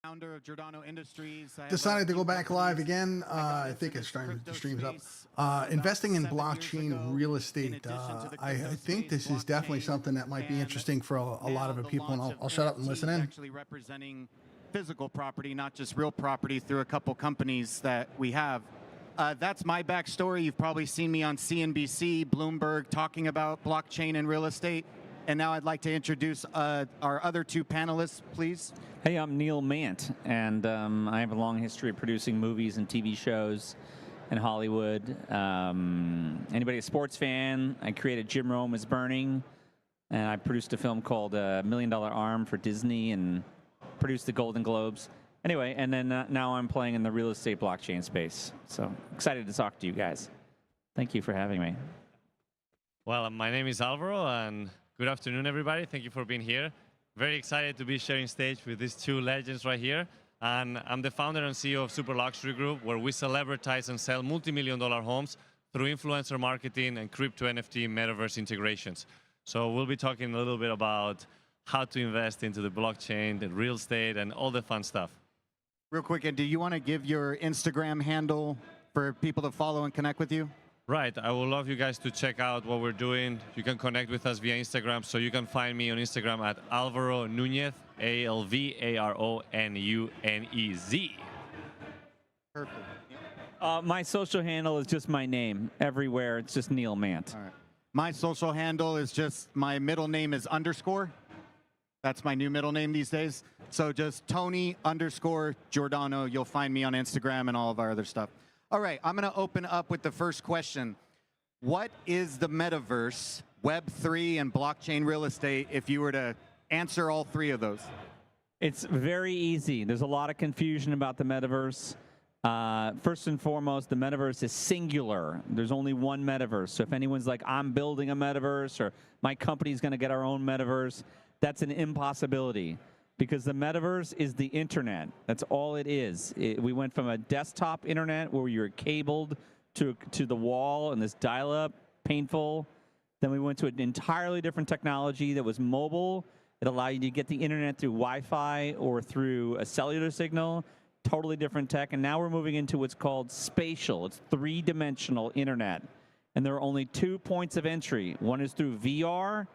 Founder of Giordano Industries. Decided to go back live again. I think it's starting to streams up. Investing in blockchain real estate. I think this is definitely something that might be interesting for a lot of people, and I'll shut up and listen in. Actually representing physical property, not just real property, through a couple companies that we have. That's my backstory. You've probably seen me on CNBC, Bloomberg, talking about blockchain and real estate. And now I'd like to introduce our other two panelists, please. Hey, I'm Neil Mant, and I have a long history of producing movies and TV shows in Hollywood. Anybody a sports fan? I created Jim Rome is Burning, and I produced a film called $1 Million Arm for Disney and produced the Golden Globes. Anyway, and then now I'm playing in the real estate blockchain space. So excited to talk to you guys. Thank you for having me. Well, my name is Alvaro, and good afternoon, everybody. Thank you for being here. Very excited to be sharing stage with these two legends right here. And I'm the founder and CEO of Super Luxury Group, where we celebritize and sell multi-million-dollar homes through influencer marketing and crypto NFT metaverse integrations. So we'll be talking a little bit about how to invest into the blockchain, the real estate, and all the fun stuff. Real quick, and do you want to give your Instagram handle for people to follow and connect with you? Right. I would love you guys to check out what we're doing. You can connect with us via Instagram. So you can find me on Instagram at Alvaro Nunez, ALVARONUNEZ. Perfect. My social handle is just my name. Everywhere, it's just Neil Mant. All right. My social handle is just, my middle name is _. That's my new middle name these days. So just Tony_Giordano. You'll find me on Instagram and all of our other stuff. All right, I'm going to open up with the first question. What is the metaverse, Web3, and blockchain real estate, if you were to answer all three of those? It's very easy. There's a lot of confusion about the metaverse. First and foremost, the metaverse is singular. There's only one metaverse. So if anyone's like, I'm building a metaverse, or my company's going to get our own metaverse, that's an impossibility. Because the metaverse is the internet. That's all it is. We went from a desktop internet where you were cabled to the wall and this dial-up, painful. Then we went to an entirely different technology that was mobile. It allowed you to get the internet through Wi-Fi or through a cellular signal. Totally different tech. And now we're moving into what's called spatial. It's three-dimensional internet. And there are only 2 points of entry. One is through VR,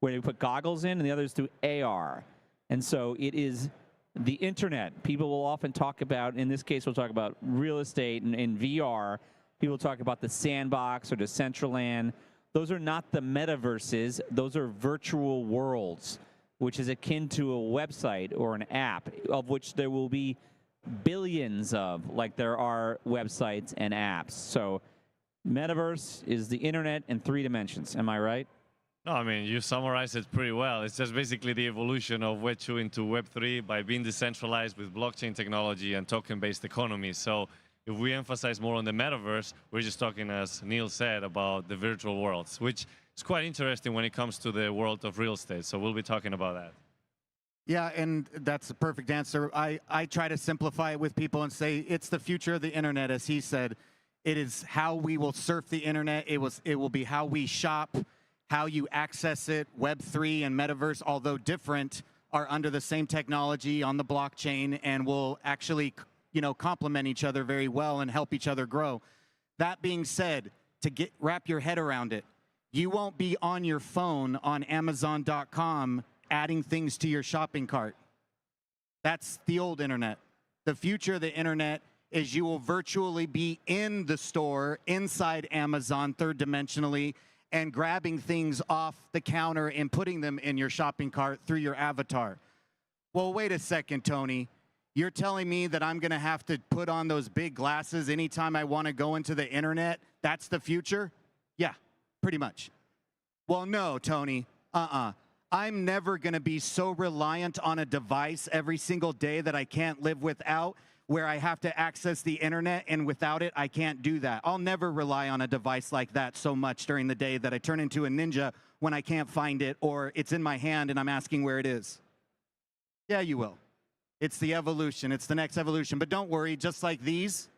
where you put goggles in, and the other is through AR. And so it is the internet. People will often talk about, in this case, we'll talk about real estate and VR. People talk about the sandbox or Decentraland. Those are not the metaverses. Those are virtual worlds, which is akin to a website or an app, of which there will be billions of, like there are websites and apps. So metaverse is the internet in 3 dimensions. Am I right? No, I mean, you summarized it pretty well. It's just basically the evolution of Web 2 into Web 3 by being decentralized with blockchain technology and token-based economy. So if we emphasize more on the metaverse, we're just talking, as Neil said, about the virtual worlds, which is quite interesting when it comes to the world of real estate. So we'll be talking about that. Yeah, and that's a perfect answer. I try to simplify it with people and say it's the future of the internet, as he said. It is how we will surf the internet. It will be how we shop, how you access it. Web3 and metaverse, although different, are under the same technology on the blockchain and will actually, complement each other very well and help each other grow. That being said, to wrap your head around it, you won't be on your phone on Amazon.com adding things to your shopping cart. That's the old internet. The future of the internet is you will virtually be in the store, inside Amazon, third-dimensionally, and grabbing things off the counter and putting them in your shopping cart through your avatar. Well, wait a second, Tony. You're telling me that I'm going to have to put on those big glasses anytime I want to go into the internet? That's the future? Yeah, pretty much. Well, no, Tony. I'm never going to be so reliant on a device every single day that I can't live without, where I have to access the internet, and without it, I can't do that. I'll never rely on a device like that so much during the day that I turn into a ninja when I can't find it, or it's in my hand and I'm asking where it is. Yeah, you will. It's the evolution. It's the next evolution. But don't worry, just like these,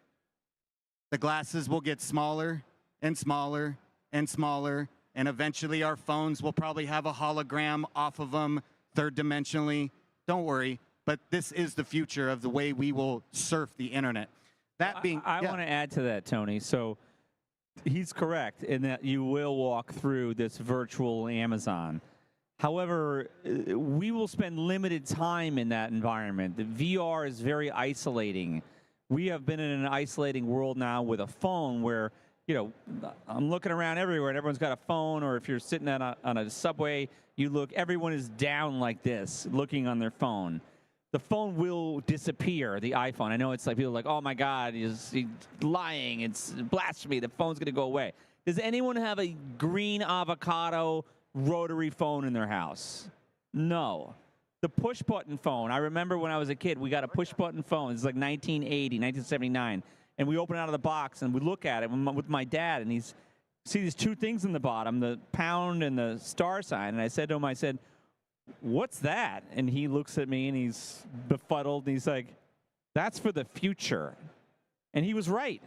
the glasses will get smaller and smaller and smaller, and eventually our phones will probably have a hologram off of them, third-dimensionally. Don't worry. but this is the future of the way we will surf the internet. That being, I want to add to that, Tony. So he's correct in that you will walk through this virtual Amazon. However, we will spend limited time in that environment. The VR is very isolating. We have been in an isolating world now with a phone where, you know, I'm looking around everywhere and everyone's got a phone, or if you're sitting on a subway, you look, everyone is down like this, looking on their phone. The phone will disappear, the iPhone. I know it's like people are like, oh my God, he's lying, it's blasphemy, the phone's gonna go away. Does anyone have a green avocado rotary phone in their house? No. The push button phone, I remember when I was a kid, we got a push button phone. It's like 1980, 1979. And we open it out of the box and we look at it with my dad, and he's see these two things in the bottom, the pound and the star sign. And I said to him, I said, what's that? And he looks at me and he's befuddled and he's like, that's for the future. And he was right.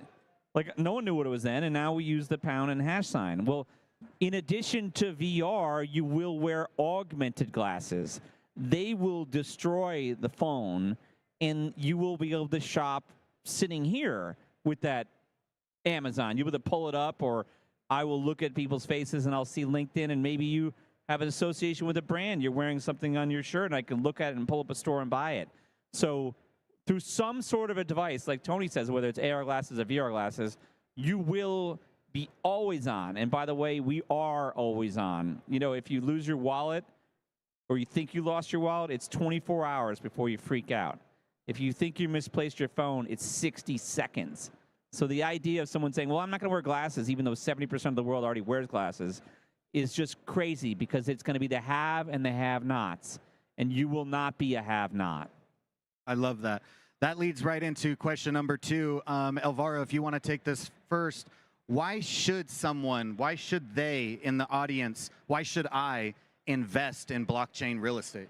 Like, no one knew what it was then, and now we use the pound and hash sign. Well, in addition to VR, you will wear augmented glasses. They will destroy the phone, and you will be able to shop sitting here with that Amazon. You'll be able to pull it up, or I will look at people's faces and I'll see LinkedIn, and maybe you have an association with a brand. You're wearing something on your shirt, and I can look at it and pull up a store and buy it. So through some sort of a device, like Tony says, whether it's AR glasses or VR glasses, you will be always on. And by the way, we are always on. You know, if you lose your wallet or you think you lost your wallet, it's 24 hours before you freak out. If you think you misplaced your phone, it's 60 seconds. So the idea of someone saying, well, I'm not going to wear glasses, even though 70% of the world already wears glasses, is just crazy, because it's going to be the have and the have-nots. And you will not be a have-not. I love that. That leads right into question number 2. Alvaro, if you want to take this first, why should they in the audience, why should I invest in blockchain real estate?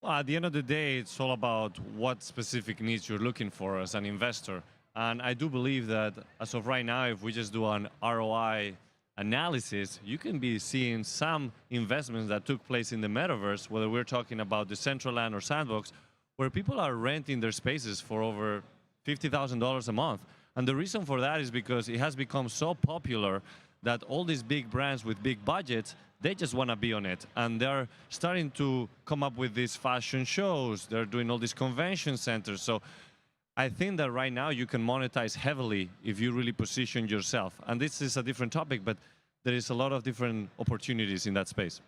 Well, at the end of the day, it's all about what specific needs you're looking for as an investor. And I do believe that as of right now, if we just do an ROI analysis, you can be seeing some investments that took place in the metaverse, whether we're talking about Decentraland or Sandbox, where people are renting their spaces for over $50,000 a month. And the reason for that is because it has become so popular that all these big brands with big budgets, they just want to be on it. And they're starting to come up with these fashion shows. They're doing all these convention centers. So I think that right now you can monetize heavily if you really position yourself. And this is a different topic, but there is a lot of different opportunities in that space.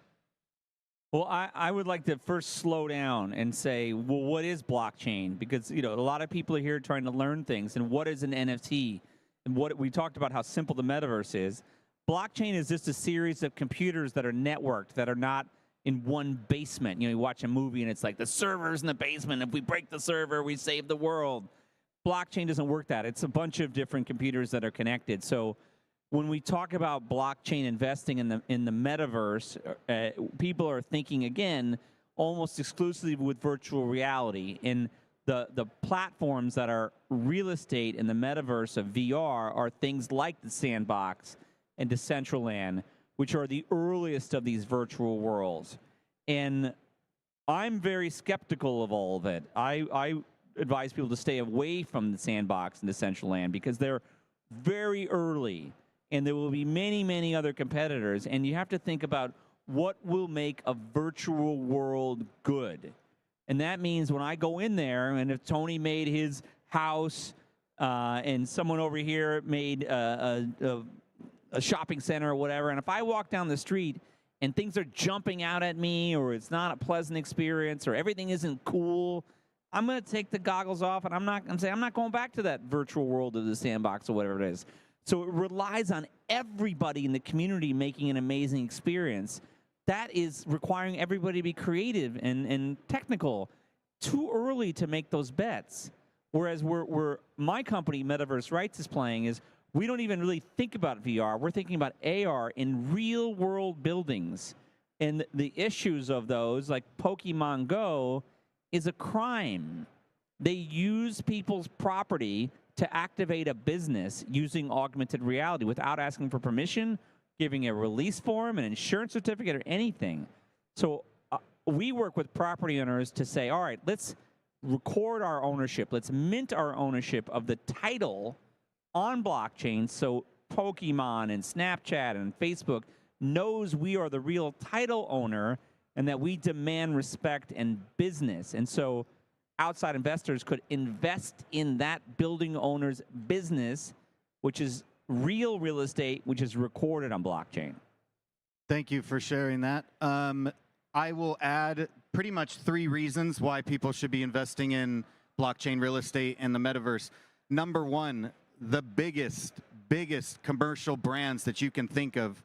Well, I would like to first slow down and say, well, what is blockchain? Because, you know, a lot of people are here trying to learn things. And what is an NFT? And what we talked about how simple the metaverse is. Blockchain is just a series of computers that are networked, that are not in one basement. You know, you watch a movie and it's like the server's in the basement. If we break the server, we save the world. Blockchain doesn't work that. It's a bunch of different computers that are connected. So when we talk about blockchain investing in the metaverse, people are thinking, again, almost exclusively with virtual reality. And the platforms that are real estate in the metaverse of VR are things like the Sandbox and Decentraland, which are the earliest of these virtual worlds. And I'm very skeptical of all of it. I advise people to stay away from the Sandbox and Decentraland because they're very early. And there will be many, many other competitors. And you have to think about what will make a virtual world good. And that means when I go in there, and if Tony made his house and someone over here made a shopping center or whatever, and if I walk down the street and things are jumping out at me, or it's not a pleasant experience, or everything isn't cool, I'm going to take the goggles off, and I'm not going back to that virtual world of the Sandbox or whatever it is. So it relies on everybody in the community making an amazing experience. That is requiring everybody to be creative and technical. Too early to make those bets. Whereas where my company, Metaverse Rights, is playing is we don't even really think about VR. We're thinking about AR in real-world buildings. And the issues of those, like Pokemon Go, is a crime. They use people's property to activate a business using augmented reality without asking for permission, giving a release form, an insurance certificate, or anything. So we work with property owners to say, all right, let's record our ownership. Let's mint our ownership of the title on blockchain so Pokemon and Snapchat and Facebook knows we are the real title owner and that we demand respect and business. And so outside investors could invest in that building owner's business, which is real estate, which is recorded on blockchain. Thank you for sharing that. I will add pretty much 3 reasons why people should be investing in blockchain real estate and the metaverse. Number 1, the biggest commercial brands that you can think of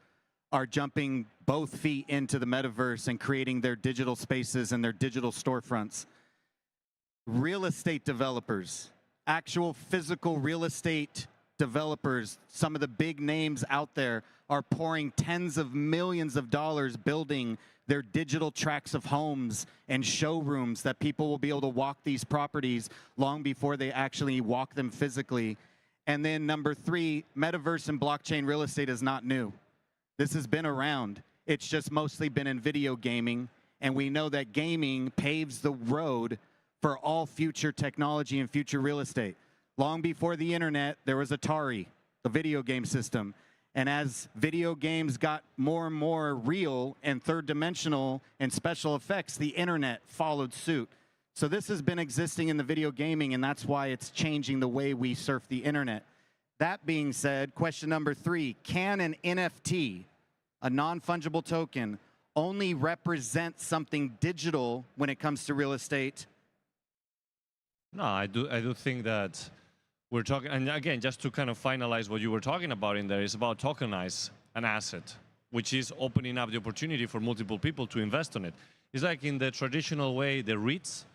are jumping both feet into the metaverse and creating their digital spaces and their digital storefronts. Real estate developers, actual physical real estate developers, some of the big names out there are pouring tens of millions of dollars building their digital tracts of homes and showrooms that people will be able to walk these properties long before they actually walk them physically. And then number 3, metaverse and blockchain real estate is not new. This has been around. It's just mostly been in video gaming, and we know that gaming paves the road for all future technology and future real estate. Long before the internet, there was Atari, the video game system. And as video games got more and more real and third-dimensional and special effects, the internet followed suit. So this has been existing in the video gaming, and that's why it's changing the way we surf the internet. That being said, question number 3, can an NFT, a non-fungible token, only represent something digital when it comes to real estate? No, I do think that we're talking, and again, just to kind of finalize what you were talking about in there, is about tokenize an asset, which is opening up the opportunity for multiple people to invest on it. It's like in the traditional way, the REITs.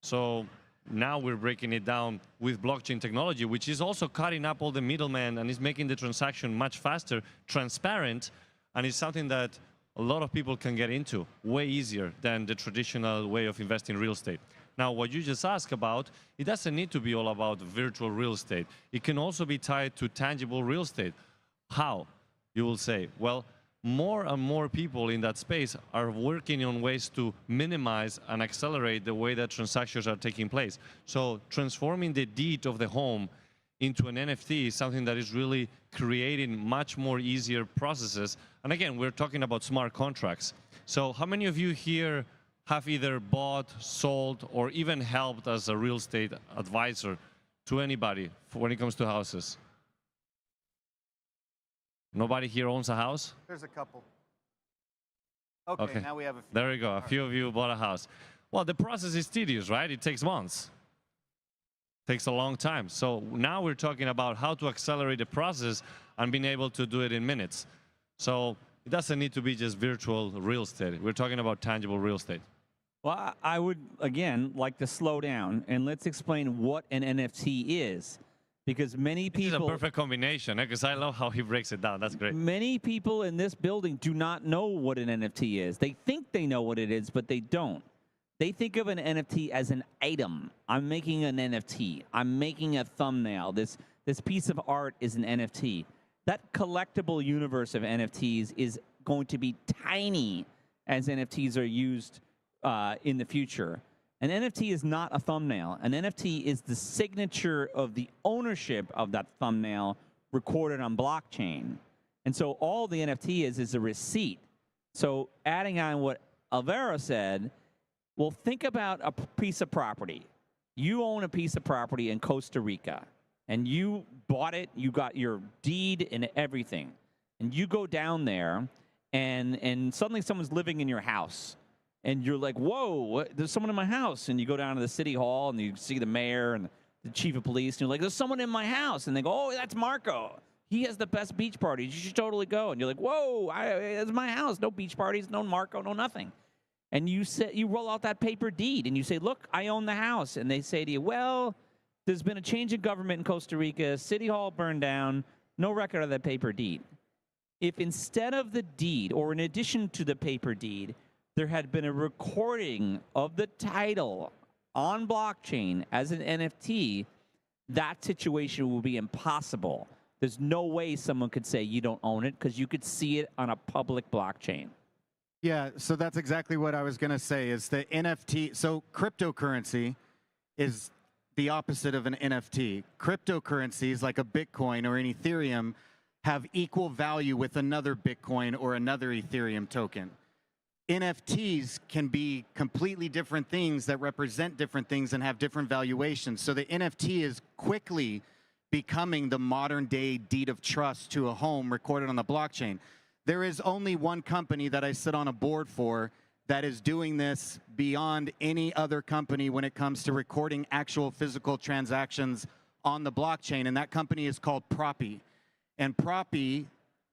So now we're breaking it down with blockchain technology, which is also cutting up all the middlemen and is making the transaction much faster, transparent, and it's something that a lot of people can get into way easier than the traditional way of investing in real estate. Now, what you just asked about, it doesn't need to be all about virtual real estate. It can also be tied to tangible real estate. How? You will say, well, more and more people in that space are working on ways to minimize and accelerate the way that transactions are taking place. So transforming the deed of the home into an NFT is something that is really creating much more easier processes. And again, we're talking about smart contracts. So how many of you here have either bought, sold, or even helped as a real estate advisor to anybody when it comes to houses? Nobody here owns a house? There's a couple. Okay, now we have a few. There we go. A few of you bought a house. Well, the process is tedious, right? It takes months. It takes a long time. So now we're talking about how to accelerate the process and being able to do it in minutes. So it doesn't need to be just virtual real estate. We're talking about tangible real estate. Well, I would, again, like to slow down, and let's explain what an NFT is. Because many people... This is a perfect combination, because I love how he breaks it down. That's great. Many people in this building do not know what an NFT is. They think they know what it is, but they don't. They think of an NFT as an item. I'm making an NFT. I'm making a thumbnail. This piece of art is an NFT. That collectible universe of NFTs is going to be tiny as NFTs are used in the future. An NFT is not a thumbnail. An NFT is the signature of the ownership of that thumbnail recorded on blockchain. And so all the NFT is a receipt. So adding on what Alvaro said, well, think about a piece of property. You own a piece of property in Costa Rica, and you bought it, you got your deed and everything. And you go down there, and suddenly someone's living in your house. And you're like, whoa, there's someone in my house. And you go down to the city hall, and you see the mayor and the chief of police. And you're like, there's someone in my house. And they go, oh, that's Marco. He has the best beach parties. You should totally go. And you're like, whoa, it's my house. No beach parties, no Marco, no nothing. And you roll out that paper deed, and you say, look, I own the house. And they say to you, well, there's been a change in government in Costa Rica. City hall burned down. No record of that paper deed. If instead of the deed, or in addition to the paper deed, there had been a recording of the title on blockchain as an NFT, that situation would be impossible. There's no way someone could say you don't own it because you could see it on a public blockchain. Yeah, so that's exactly what I was going to say is the NFT. So cryptocurrency is the opposite of an NFT. Cryptocurrencies like a Bitcoin or an Ethereum have equal value with another Bitcoin or another Ethereum token. NFTs can be completely different things that represent different things and have different valuations. So the NFT is quickly becoming the modern day deed of trust to a home recorded on the blockchain. There is only one company that I sit on a board for that is doing this beyond any other company when it comes to recording actual physical transactions on the blockchain, and that company is called Proppy. And Proppy,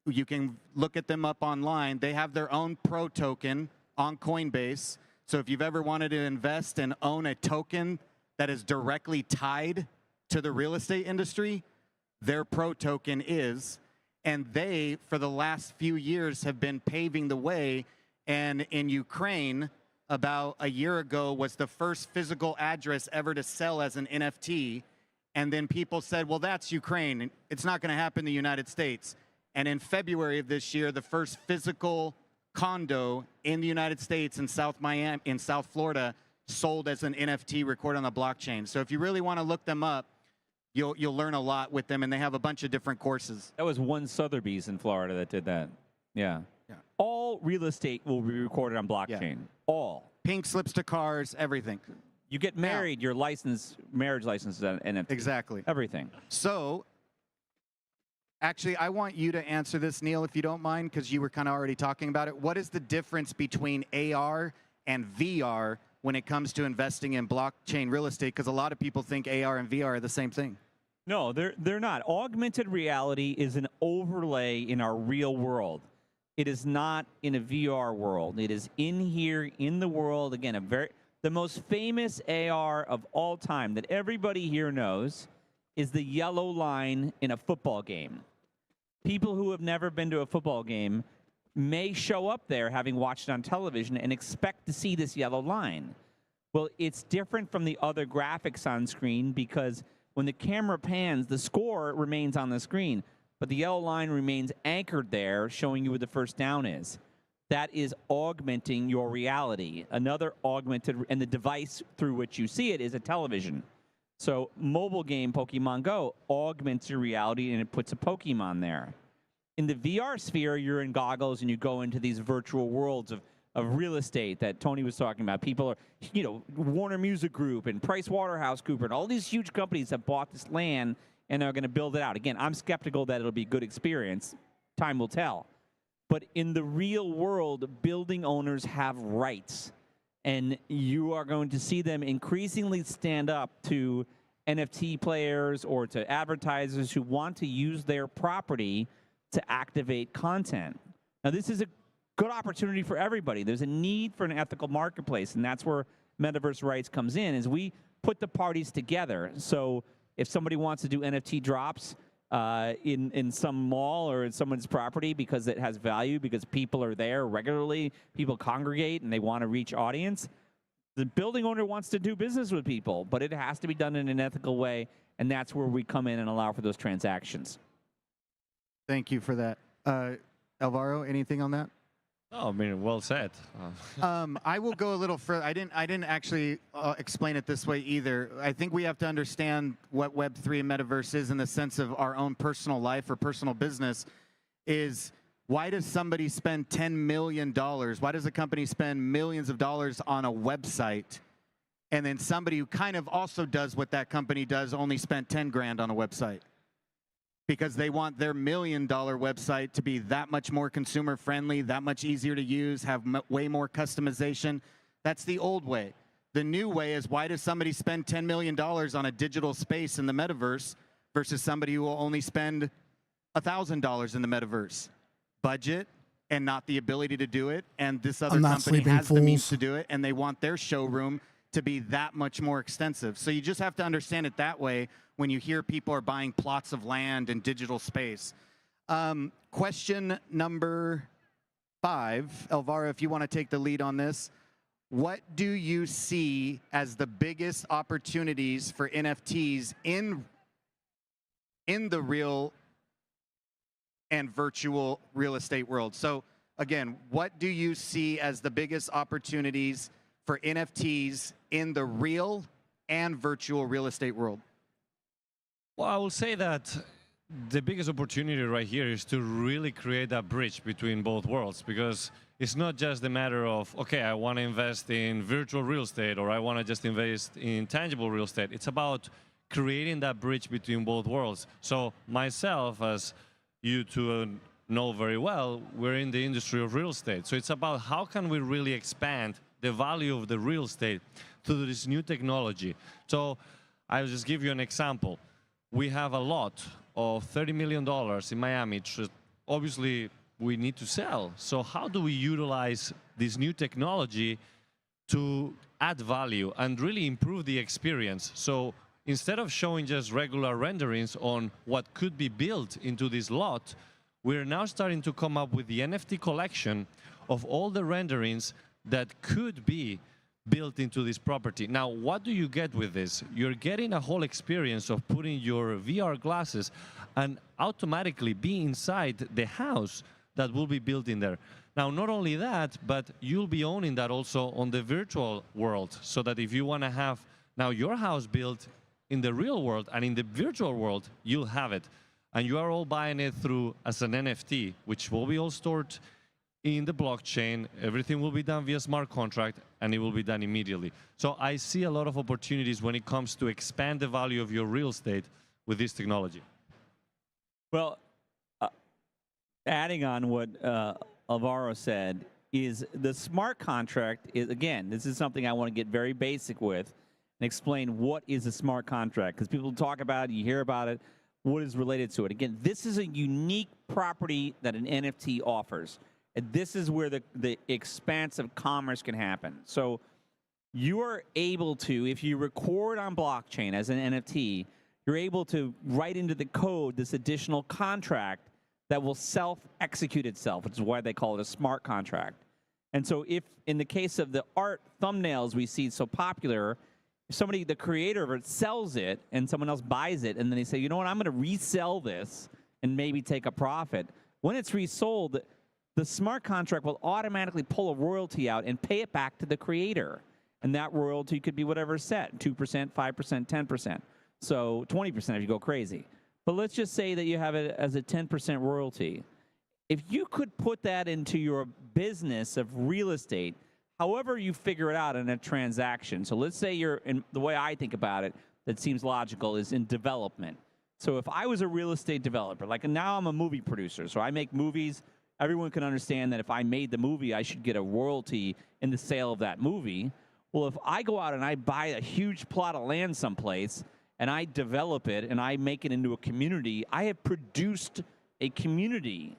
you can look at them up online. They have their own Pro token on Coinbase. So if you've ever wanted to invest and own a token that is directly tied to the real estate industry, their Pro token is. And they, for the last few years, have been paving the way. And in Ukraine, about a year ago, was the first physical address ever to sell as an NFT. And then people said, well, that's Ukraine. It's not going to happen in the United States. And in February of this year, the first physical condo in the United States in South Florida sold as an NFT recorded on the blockchain. So if you really want to look them up, you'll learn a lot with them, and they have a bunch of different courses. That was one Sotheby's in Florida that did that. Yeah. All real estate will be recorded on blockchain. Yeah. All. Pink slips to cars, everything. You get married, your marriage license is an NFT. Exactly. Everything. So, actually, I want you to answer this, Neil, if you don't mind, because you were kind of already talking about it. What is the difference between AR and VR when it comes to investing in blockchain real estate? Because a lot of people think AR and VR are the same thing. No, they're not. Augmented reality is an overlay in our real world. It is not in a VR world. It is in here, in the world. Again, the most famous AR of all time that everybody here knows is the yellow line in a football game. People who have never been to a football game may show up there having watched it on television and expect to see this yellow line. Well, it's different from the other graphics on screen because when the camera pans, the score remains on the screen, but the yellow line remains anchored there, showing you where the first down is. That is augmenting your reality. Another augmented, and the device through which you see it is a television. So mobile game Pokemon Go augments your reality and it puts a Pokemon there. In the VR sphere, you're in goggles and you go into these virtual worlds of real estate that Tony was talking about. People are, Warner Music Group and Price Waterhouse Cooper and all these huge companies have bought this land and they're going to build it out. Again, I'm skeptical that it'll be a good experience. Time will tell. But in the real world, building owners have rights. And you are going to see them increasingly stand up to NFT players or to advertisers who want to use their property to activate content. Now, this is a good opportunity for everybody. There's a need for an ethical marketplace, and that's where metaverse rights comes in, is we put the parties together. So if somebody wants to do NFT drops in some mall or in someone's property because it has value, because people are there regularly, people congregate, and they want to reach audience, the building owner wants to do business with people, but it has to be done in an ethical way, and that's where we come in and allow for those transactions. Thank you for that. Alvaro, anything on that? Oh, I mean, well said. I will go a little further. I didn't actually explain it this way either. I think we have to understand what Web3 and Metaverse is in the sense of our own personal life or personal business. Is why does somebody spend $10 million? Why does a company spend millions of dollars on a website, and then somebody who kind of also does what that company does only spent 10 grand on a website? Because they want their $1 million website to be that much more consumer friendly, that much easier to use, have way more customization. That's the old way. The new way is, why does somebody spend $10 million on a digital space in the metaverse versus somebody who will only spend $1,000 in the metaverse? Budget and not the ability to do it. And this other company has the means to do it, and they want their showroom to be that much more extensive. So you just have to understand it that way when you hear people are buying plots of land in digital space. Question number 5, Alvaro, if you want to take the lead on this. What do you see as the biggest opportunities for NFTs in the real and virtual real estate world? So again, what do you see as the biggest opportunities for NFTs in the real and virtual real estate world? Well, I will say that the biggest opportunity right here is to really create that bridge between both worlds, because it's not just a matter of, okay, I want to invest in virtual real estate or I want to just invest in tangible real estate. It's about creating that bridge between both worlds. So myself, as you two know very well, we're in the industry of real estate. So it's about how can we really expand the value of the real estate through this new technology. So I'll just give you an example. We have a lot of $30 million in Miami. Obviously, we need to sell. So how do we utilize this new technology to add value and really improve the experience? So instead of showing just regular renderings on what could be built into this lot, we're now starting to come up with the NFT collection of all the renderings that could be built into this property. Now, what do you get with this? You're getting a whole experience of putting your VR glasses and automatically be inside the house that will be built in there. Now, not only that, but you'll be owning that also on the virtual world, so that if you want to have now your house built in the real world and in the virtual world, you'll have it. And you are all buying it through as an NFT, which will be all stored in the blockchain. Everything will be done via smart contract, and it will be done immediately. So I see a lot of opportunities when it comes to expand the value of your real estate with this technology. Well, adding on what Alvaro said, is the smart contract is, again, this is something I want to get very basic with and explain what is a smart contract, because people talk about it, you hear about it, what is related to it. Again, this is a unique property that an NFT offers. And this is where the expansive commerce can happen. So you are able to, if you record on blockchain as an NFT, you're able to write into the code this additional contract that will self-execute itself, which is why they call it a smart contract. And so if, in the case of the art thumbnails we see so popular, if somebody, the creator of it, sells it and someone else buys it, and then they say, you know what, I'm going to resell this and maybe take a profit. When it's resold, the smart contract will automatically pull a royalty out and pay it back to the creator. And that royalty could be whatever set, 2%, 5%, 10%. So 20% if you go crazy. But let's just say that you have it as a 10% royalty. If you could put that into your business of real estate, however you figure it out in a transaction. So let's say you're, in the way I think about it, that seems logical, is in development. So if I was a real estate developer, like now I'm a movie producer, so I make movies. Everyone can understand that if I made the movie, I should get a royalty in the sale of that movie. Well, if I go out and I buy a huge plot of land someplace, and I develop it, and I make it into a community, I have produced a community.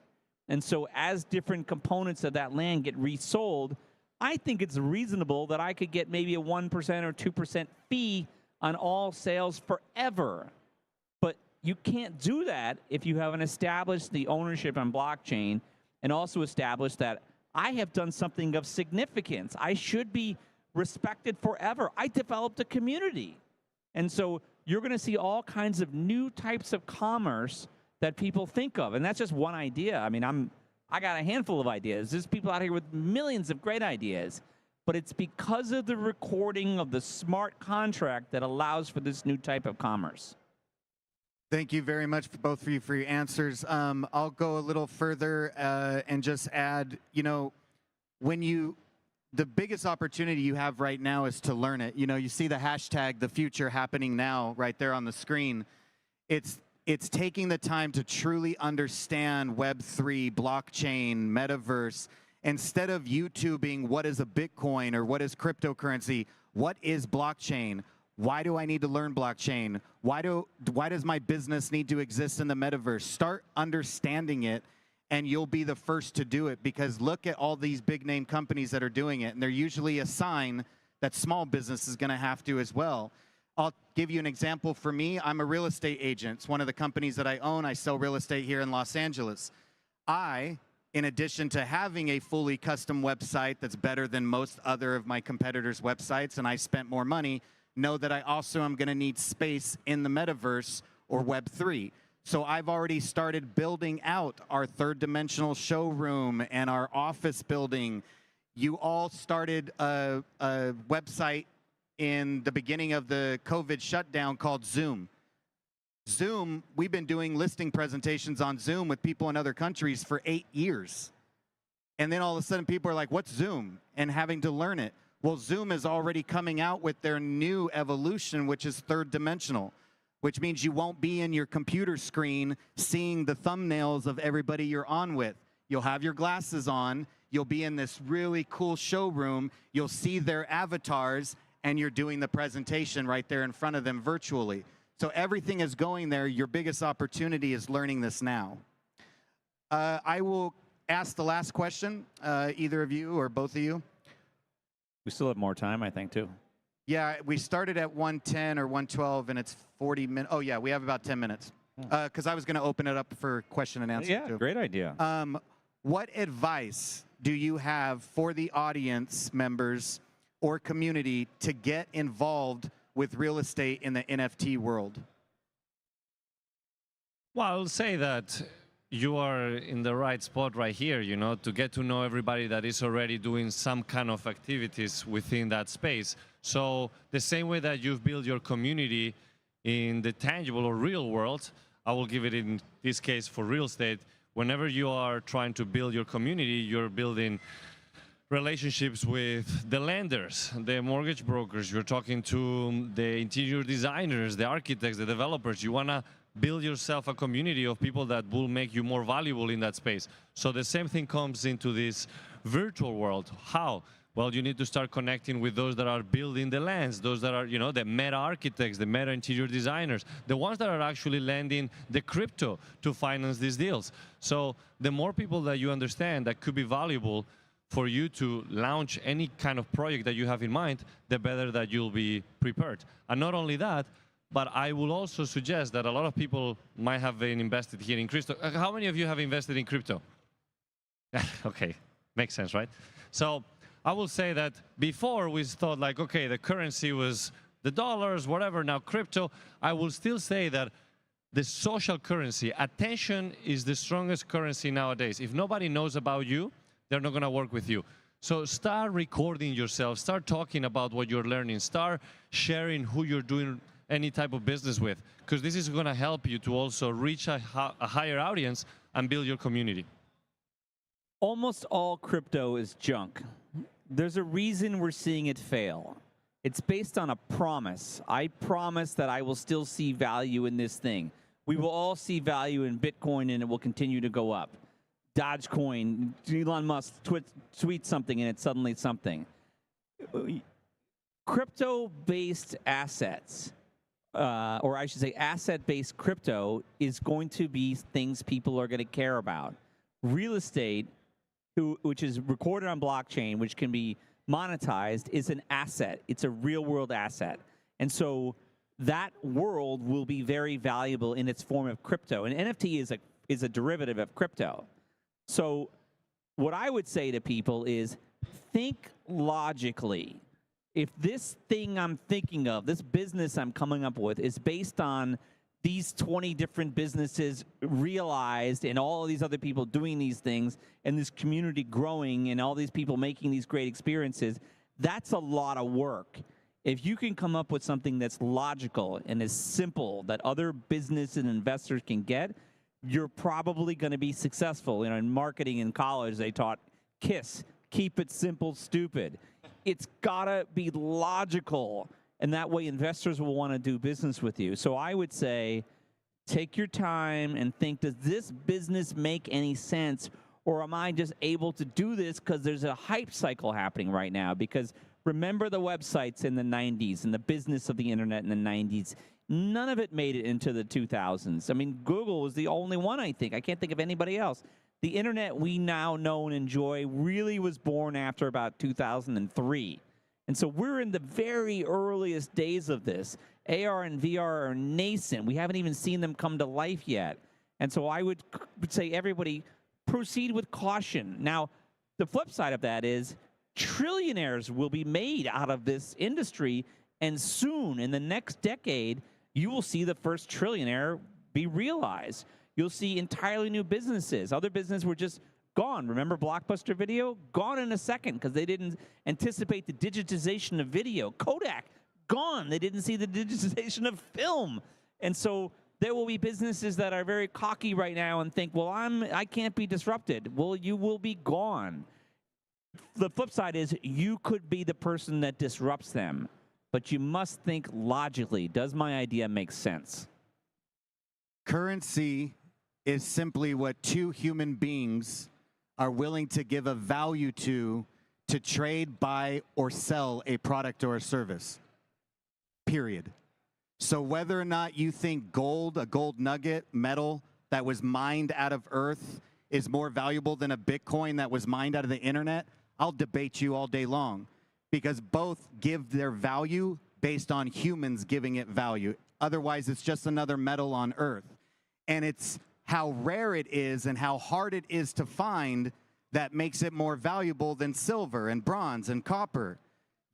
And so as different components of that land get resold, I think it's reasonable that I could get maybe a 1% or 2% fee on all sales forever. But you can't do that if you haven't established the ownership on blockchain and also established that I have done something of significance. I should be respected forever. I developed a community. And so you're going to see all kinds of new types of commerce that people think of. And that's just one idea. I mean, I got a handful of ideas. There's people out here with millions of great ideas. But it's because of the recording of the smart contract that allows for this new type of commerce. Thank you very much, both of you, for your answers. I'll go a little further and just add, you know, the biggest opportunity you have right now is to learn it. You know, you see the hashtag, the future happening now, right there on the screen. It's taking the time to truly understand Web3, blockchain, metaverse. Instead of YouTubing what is a Bitcoin or what is cryptocurrency, what is blockchain? Why do I need to learn blockchain? Why does my business need to exist in the metaverse? Start understanding it, and you'll be the first to do it, because look at all these big name companies that are doing it, and they're usually a sign that small business is going to have to as well. I'll give you an example. For me, I'm a real estate agent. It's one of the companies that I own. I sell real estate here in Los Angeles. In addition to having a fully custom website that's better than most other of my competitors' websites, and I spent more money, know that I also am going to need space in the metaverse or Web3. So I've already started building out our third dimensional showroom and our office building. You all started a website in the beginning of the COVID shutdown called Zoom. Zoom, we've been doing listing presentations on Zoom with people in other countries for 8 years. And then all of a sudden people are like, what's Zoom? And having to learn it. Well, Zoom is already coming out with their new evolution, which is third dimensional, which means you won't be in your computer screen seeing the thumbnails of everybody you're on with. You'll have your glasses on, you'll be in this really cool showroom, you'll see their avatars, and you're doing the presentation right there in front of them virtually. So everything is going there. Your biggest opportunity is learning this now. I will ask the last question, either of you or both of you. We still have more time, I think, too. Yeah, we started at 1:10 or 1:12, and it's 40 minutes. Oh, yeah, we have about 10 minutes. Because I was going to open it up for question and answer, Yeah, too. great idea. What advice do you have for the audience members or community to get involved with real estate in the NFT world? Well, I'll say that you are in the right spot right here, you know, to get to know everybody that is already doing some kind of activities within that space. So the same way that you've built your community in the tangible or real world, I will give it in this case for real estate. Whenever you are trying to build your community, you're building relationships with the lenders, the mortgage brokers, you're talking to the interior designers, the architects, the developers. You want to build yourself a community of people that will make you more valuable in that space. So the same thing comes into this virtual world. How? Well, you need to start connecting with those that are building the lands, those that are, you know, the meta architects, the meta interior designers, the ones that are actually lending the crypto to finance these deals. So the more people that you understand that could be valuable for you to launch any kind of project that you have in mind, the better that you'll be prepared. And not only that, but I will also suggest that a lot of people might have been invested here in crypto. How many of you have invested in crypto? Okay, makes sense, right? So I will say that before we thought like, okay, the currency was the dollars, whatever, now crypto. I will still say that the social currency, attention is the strongest currency nowadays. If nobody knows about you, they're not gonna work with you. So start recording yourself, start talking about what you're learning, start sharing who you're doing any type of business with, because this is going to help you to also reach a higher audience and build your community. Almost all crypto is junk. There's a reason we're seeing it fail. It's based on a promise. I promise that I will still see value in this thing. We will all see value in Bitcoin, and it will continue to go up. Dogecoin, Elon Musk tweets something, and it's suddenly something. Crypto-based assets, or I should say asset-based crypto, is going to be things people are going to care about. Real estate, which is recorded on blockchain, which can be monetized, is an asset. It's a real-world asset. And so that world will be very valuable in its form of crypto. And NFT is a derivative of crypto. So what I would say to people is think logically. If this thing I'm thinking of, this business I'm coming up with, is based on these 20 different businesses realized and all of these other people doing these things and this community growing and all these people making these great experiences, that's a lot of work. If you can come up with something that's logical and is simple that other business and investors can get, you're probably going to be successful. You know, in marketing in college, they taught KISS, keep it simple, stupid. It's got to be logical, and that way investors will want to do business with you. So I would say take your time and think, does this business make any sense, or am I just able to do this because there's a hype cycle happening right now? Because remember the websites in the 90s and the business of the internet in the 90s. None of it made it into the 2000s. I mean, Google was the only one, I think. I can't think of anybody else. The internet we now know and enjoy really was born after about 2003. And so we're in the very earliest days of this. AR and VR are nascent. We haven't even seen them come to life yet. And so I would say everybody proceed with caution. Now, the flip side of that is trillionaires will be made out of this industry, and soon, in the next decade, you will see the first trillionaire be realized. You'll see entirely new businesses. Other businesses were just gone. Remember Blockbuster Video? Gone in a second because they didn't anticipate the digitization of video. Kodak, gone. They didn't see the digitization of film. And so there will be businesses that are very cocky right now and think, well, I can't be disrupted. Well, you will be gone. The flip side is you could be the person that disrupts them, but you must think logically. Does my idea make sense? Currency is simply what two human beings are willing to give a value to trade, buy, or sell a product or a service, period. So whether or not you think gold, a gold nugget, metal that was mined out of earth is more valuable than a Bitcoin that was mined out of the internet, I'll debate you all day long, because both give their value based on humans giving it value. Otherwise, it's just another metal on earth. And it's how rare it is and how hard it is to find that makes it more valuable than silver and bronze and copper.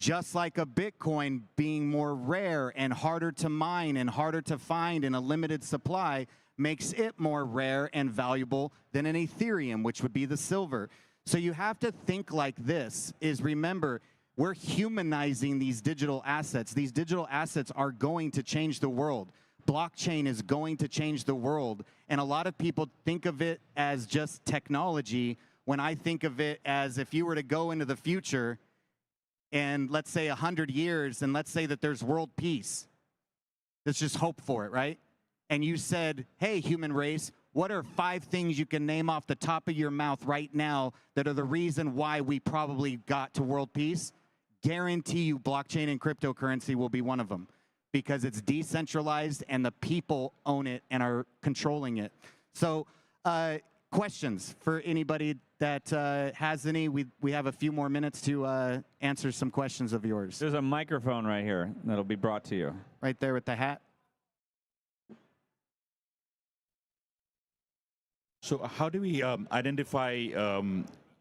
Just like a Bitcoin being more rare and harder to mine and harder to find in a limited supply makes it more rare and valuable than an Ethereum, which would be the silver. So you have to think like this, is remember, we're humanizing these digital assets. These digital assets are going to change the world. Blockchain is going to change the world. And a lot of people think of it as just technology, when I think of it as if you were to go into the future and let's say 100 years, and let's say that there's world peace. Let's just hope for it, right? And you said, hey, human race, what are 5 things you can name off the top of your mouth right now that are the reason why we probably got to world peace? Guarantee you blockchain and cryptocurrency will be one of them, because it's decentralized and the people own it and are controlling it. So questions for anybody that has any? We have a few more minutes to answer some questions of yours. There's a microphone right here that'll be brought to you. Right there with the hat. So how do we identify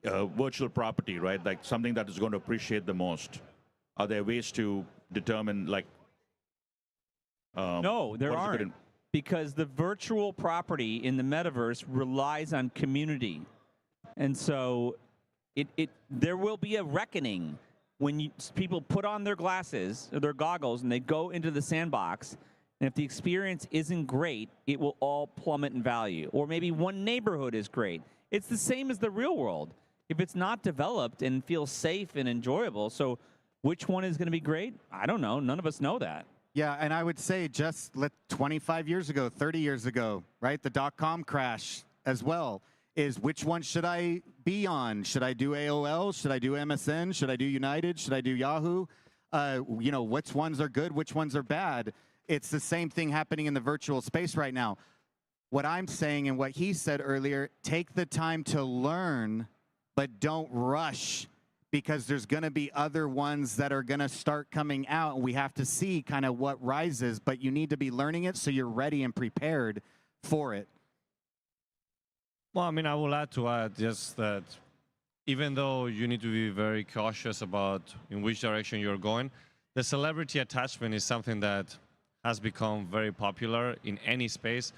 virtual property, right? Like something that is going to appreciate the most? Are there ways to determine, like... No, there aren't. Because the virtual property in the metaverse relies on community. And so there will be a reckoning when people put on their glasses or their goggles and they go into the sandbox. And if the experience isn't great, it will all plummet in value. Or maybe one neighborhood is great. It's the same as the real world. If it's not developed and feels safe and enjoyable, so which one is going to be great? I don't know. None of us know that. Yeah, and I would say just 25 years ago, 30 years ago, right? The dot-com crash as well is which one should I be on? Should I do AOL? Should I do MSN? Should I do United? Should I do Yahoo? You know, which ones are good? Which ones are bad? It's the same thing happening in the virtual space right now. What I'm saying and what he said earlier, take the time to learn, but don't rush, because there's going to be other ones that are going to start coming out, and we have to see kind of what rises, but you need to be learning it so you're ready and prepared for it. Well, I mean, I will add just that even though you need to be very cautious about in which direction you're going, the celebrity attachment is something that has become very popular in any space.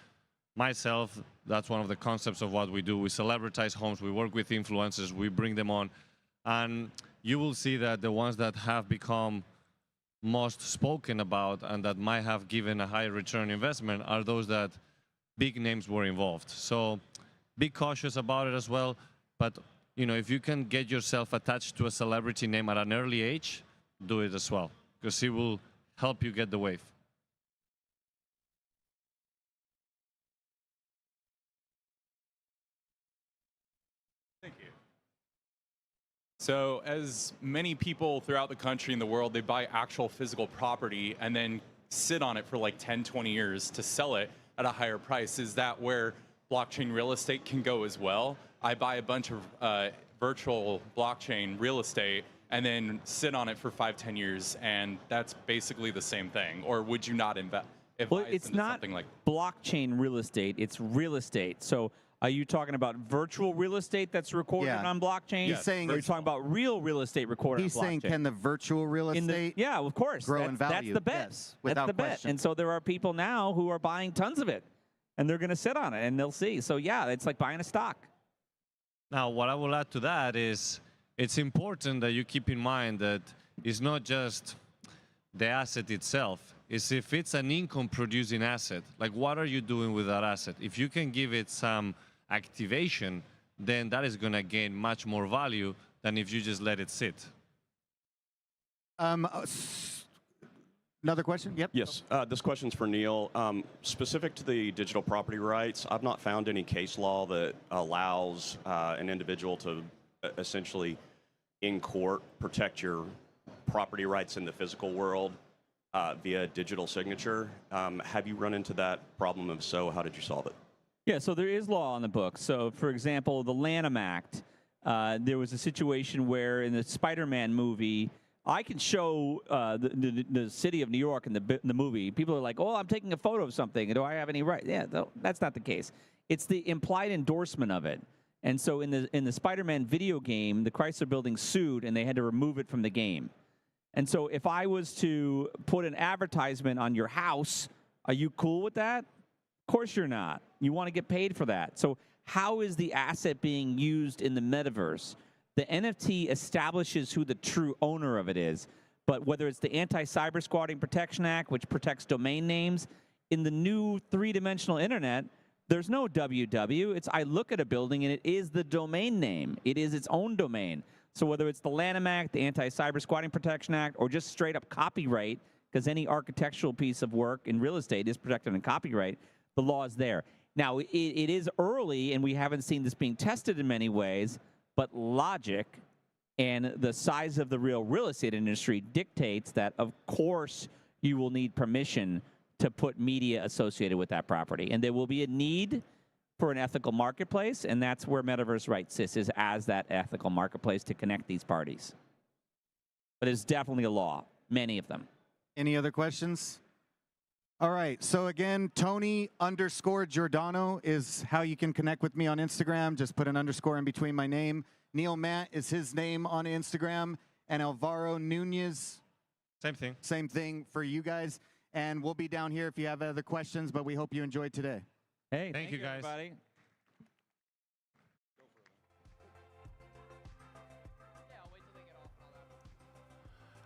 Myself, that's one of the concepts of what we do. We celebritize homes, we work with influencers, we bring them on. And you will see that the ones that have become most spoken about and that might have given a high return investment are those that big names were involved. So be cautious about it as well. But you know, if you can get yourself attached to a celebrity name at an early age, do it as well, because it will help you get the wave. So as many people throughout the country and the world, they buy actual physical property and then sit on it for like 10, 20 years to sell it at a higher price. Is that where blockchain real estate can go as well? I buy a bunch of virtual blockchain real estate and then sit on it for 5, 10 years, and that's basically the same thing. Or would you not invest? Well, it's not blockchain real estate, it's real estate. So are you talking about virtual real estate that's recorded on blockchain? He's saying, or are you talking about real estate recorded on blockchain? He's saying, can the virtual real estate yeah, of course. grow in value? That's the bet. Yes, without that's the bet. question. And so there are people now who are buying tons of it. and they're going to sit on it, and they'll see. So, yeah, it's like buying a stock. Now, what I will add to that is it's important that you keep in mind that it's not just the asset itself. It's if it's an income-producing asset, like what are you doing with that asset? If you can give it some activation, then that is going to gain much more value than if you just let it sit. Another question? Yep. Yes, this question's for Neil. Specific to the digital property rights, I've not found any case law that allows an individual to essentially, in court, protect your property rights in the physical world via digital signature. Have you run into that problem? If so, how did you solve it? Yeah, so there is law on the books. So, for example, the Lanham Act, there was a situation where in the Spider-Man movie, I can show the city of New York in the movie. People are like, oh, I'm taking a photo of something. Do I have any right? Yeah, no, that's not the case. It's the implied endorsement of it. And so in the Spider-Man video game, the Chrysler Building sued, and they had to remove it from the game. And so if I was to put an advertisement on your house, are you cool with that? Of course you're not. You want to get paid for that. So how is the asset being used in the metaverse? The NFT establishes who the true owner of it is. But whether it's the Anti-Cyber Squatting Protection Act, which protects domain names, in the new three-dimensional internet, there's no WW. It's I look at a building, and it is the domain name. It is its own domain. So whether it's the Lanham Act, the Anti-Cyber Squatting Protection Act, or just straight-up copyright, because any architectural piece of work in real estate is protected in copyright, the law is there. Now, it is early, and we haven't seen this being tested in many ways, but logic and the size of the real estate industry dictates that, of course, you will need permission to put media associated with that property. And there will be a need for an ethical marketplace, and that's where Metaverse Rights sits, is as that ethical marketplace to connect these parties. But it's definitely a law, many of them. Any other questions? All right, so again, Tony_Giordano is how you can connect with me on Instagram. Just put an underscore in between my name. Neil Matt is his name on Instagram. And Alvaro Nunez. Same thing. Same thing for you guys. And we'll be down here if you have other questions, but we hope you enjoyed today. Hey, thank you guys. Everybody.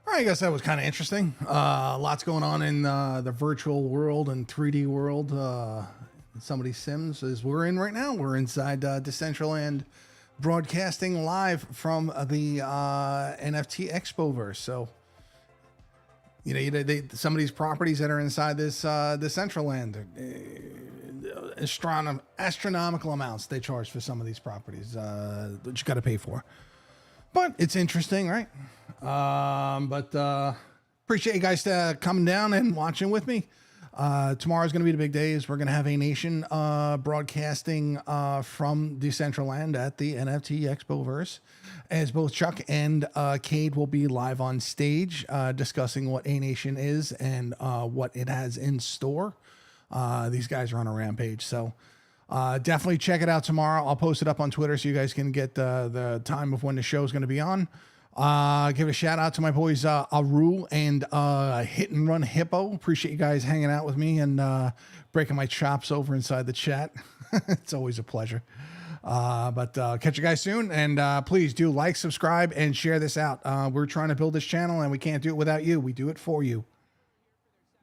All right, I guess that was kind of interesting. Lots going on in the virtual world and 3D world. Some of these sims, as we're in right now, we're inside Decentraland, broadcasting live from the NFT Expoverse. So, some of these properties that are inside this Decentraland, astronomical amounts they charge for some of these properties that you got to pay for. But it's interesting, right? Appreciate you guys coming down and watching with me. Tomorrow's going to be the big day. We're going to have A Nation broadcasting from Decentraland at the NFT Expoverse, as both Chuck and Cade will be live on stage discussing what A Nation is and what it has in store. These guys are on a rampage, so definitely check it out tomorrow. I'll post it up on Twitter so you guys can get the time of when the show is going to be on. Give a shout out to my boys Aru and Hit and Run Hippo. Appreciate you guys hanging out with me and breaking my chops over inside the chat. It's always a pleasure. But catch you guys soon, and please do like, subscribe, and share this out. We're trying to build this channel, and we can't do it without you. We do it for you.